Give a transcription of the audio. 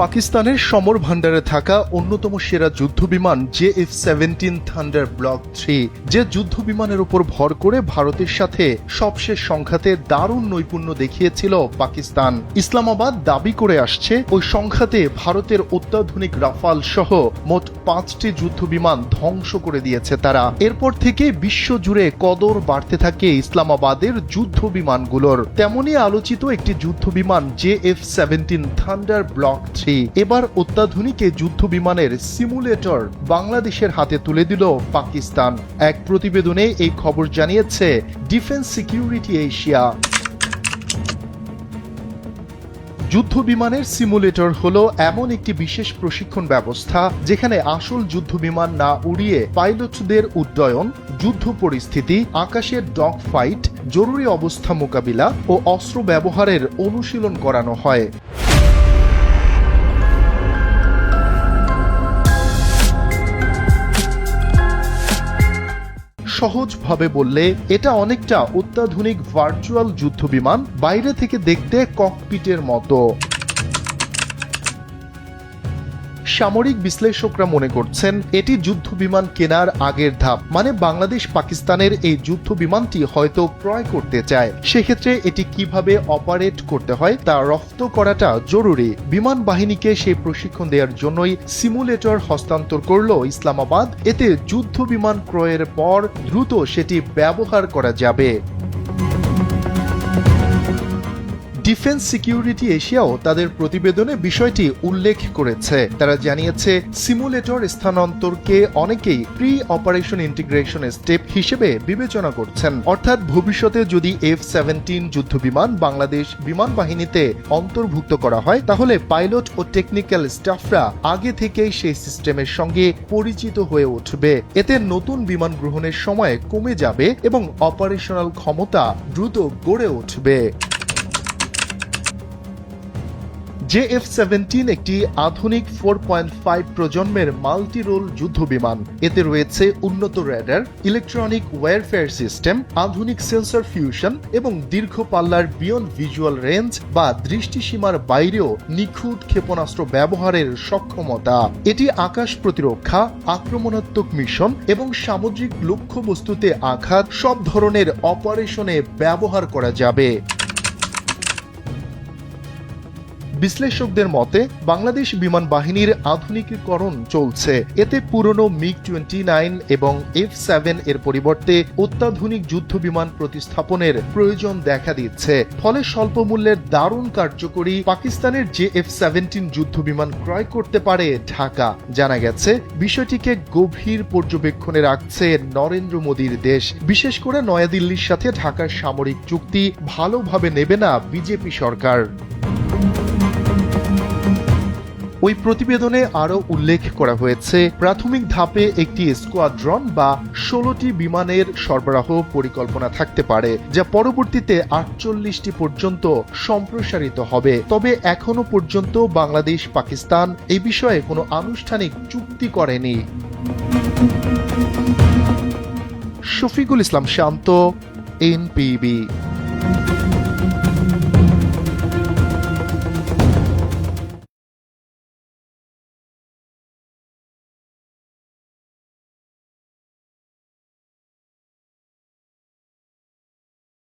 পাকিস্তানের সমর ভান্ডারে থাকা অন্যতম সেরা যুদ্ধবিমান JF-17 থান্ডার ব্লক 3, যে যুদ্ধবিমানের উপর ভর করে ভারতের সাথে সবশেষ সংঘাতে দারুণ নৈপুণ্য দেখিয়েছিল পাকিস্তান। ইসলামাবাদ দাবি করে আসছে ওই সংঘাতে ভারতের অত্যাধুনিক রাফাল সহ মোট 5টি যুদ্ধবিমান ধ্বংস করে দিয়েছে তারা। এরপর থেকে বিশ্বজুড়ে কদর বাড়তে থাকে ইসলামাবাদের যুদ্ধবিমানগুলোর। তেমনই আলোচিত একটি যুদ্ধবিমান JF-17 থান্ডার ব্লক 3 এবার অত্যাধুনিক এই যুদ্ধবিমানের সিমুলেটর বাংলাদেশের হাতে তুলে দিল পাকিস্তান। এক প্রতিবেদনে এই খবর জানিয়েছে ডিফেন্স সিকিউরিটি এশিয়া। যুদ্ধবিমানের সিমুলেটর হলো এমন একটি বিশেষ প্রশিক্ষণ ব্যবস্থা যেখানে আসল যুদ্ধবিমান না উড়িয়ে পাইলটদের উড্ডয়ন, যুদ্ধ পরিস্থিতি, আকাশের ডগ ফাইট, জরুরি অবস্থা মোকাবিলা ও অস্ত্র ব্যবহারের অনুশীলন করানো হয়। সহজভাবে বললে এটা অনেকটা অত্যাধুনিক ভার্চুয়াল যুদ্ধবিমান, বাইরে থেকে দেখতে ককপিটের মতো। সামরিক বিশ্লেষকরা মনে করছেন এটি যুদ্ধবিমান কেনার আগের ধাপ, মানে বাংলাদেশ পাকিস্তানের এই যুদ্ধবিমানটি হয়তো ক্রয় করতে চায়। সেক্ষেত্রে এটি কিভাবে অপারেট করতে হয় তা রপ্ত করাটা জরুরি। বিমান বাহিনীকে সেই প্রশিক্ষণ দেওয়ার জন্যই সিমুলেটর হস্তান্তর করল ইসলামাবাদ। এতে যুদ্ধবিমান ক্রয়ের পর দ্রুত সেটি ব্যবহার করা যাবে। ডিফেন্স সিকিউরিটি এশিয়াও তাদের প্রতিবেদনে বিষয়টি উল্লেখ করেছে। তারা জানিয়েছে সিমুলেটর স্থানান্তরকে অনেকেই প্রি অপারেশন ইন্টিগ্রেশন স্টেপ হিসেবে বিবেচনা করছেন। অর্থাৎ ভবিষ্যতে যদি F-17 যুদ্ধবিমান বাংলাদেশ বিমান বাহিনীতে অন্তর্ভুক্ত করা হয় তাহলে পাইলট ও টেকনিক্যাল স্টাফরা আগে থেকেই সেই সিস্টেমের সঙ্গে পরিচিত হয়ে উঠবে। এতে নতুন বিমান গ্রহণের সময় কমে যাবে এবং অপারেশনাল ক্ষমতা দ্রুত গড়ে উঠবে। JF-17 একটি আধুনিক 4.5 প্রজন্মের মাল্টি রোল যুদ্ধবিমান। এতে রয়েছে উন্নত রেডার, ইলেকট্রনিক ওয়্যারফেয়ার সিস্টেম, আধুনিক সেন্সর ফিউশন এবং দীর্ঘ পাল্লার বিয়ন্ড ভিজুয়াল রেঞ্জ বা দৃষ্টিসীমার বাইরেও নিখুঁত ক্ষেপণাস্ত্র ব্যবহারের সক্ষমতা। এটি আকাশ প্রতিরক্ষা, আক্রমণাত্মক মিশন এবং সামুদ্রিক লক্ষ্যবস্তুতে আঘাত সব ধরনের অপারেশনে ব্যবহার করা যাবে। বিশ্লেষকদের মতে বাংলাদেশ বিমান বাহিনীর আধুনিকীকরণ চলছে। এতে পুরনো MiG-29 এবং F-7 এর পরিবর্তে অত্যাধুনিক যুদ্ধবিমান প্রতিস্থাপনের প্রয়োজন দেখা দিচ্ছে। ফলে স্বল্প মূল্যের দারুণ কার্যকরী পাকিস্তানের JF-17 যুদ্ধবিমান ক্রয় করতে পারে ঢাকা। জানা গেছে বিষয়টিকে গভীর পর্যবেক্ষণে রাখছে নরেন্দ্র মোদীর দেশ। বিশেষ করে নয়াদিল্লির সাথে ঢাকার সামরিক চুক্তি ভালোভাবে নেবে না বিজেপি সরকার। ওই প্রতিবেদনে আরও উল্লেখ করা হয়েছে প্রাথমিক ধাপে একটি স্কোয়াড্রন বা 16টি বিমানের সরবরাহ পরিকল্পনা থাকতে পারে, যা পরবর্তীতে 48টি পর্যন্ত সম্প্রসারিত হবে। তবে এখনো পর্যন্ত বাংলাদেশ পাকিস্তান এই বিষয়ে কোনো আনুষ্ঠানিক চুক্তি করেনি। শফিকুল ইসলাম শান্ত, NPB।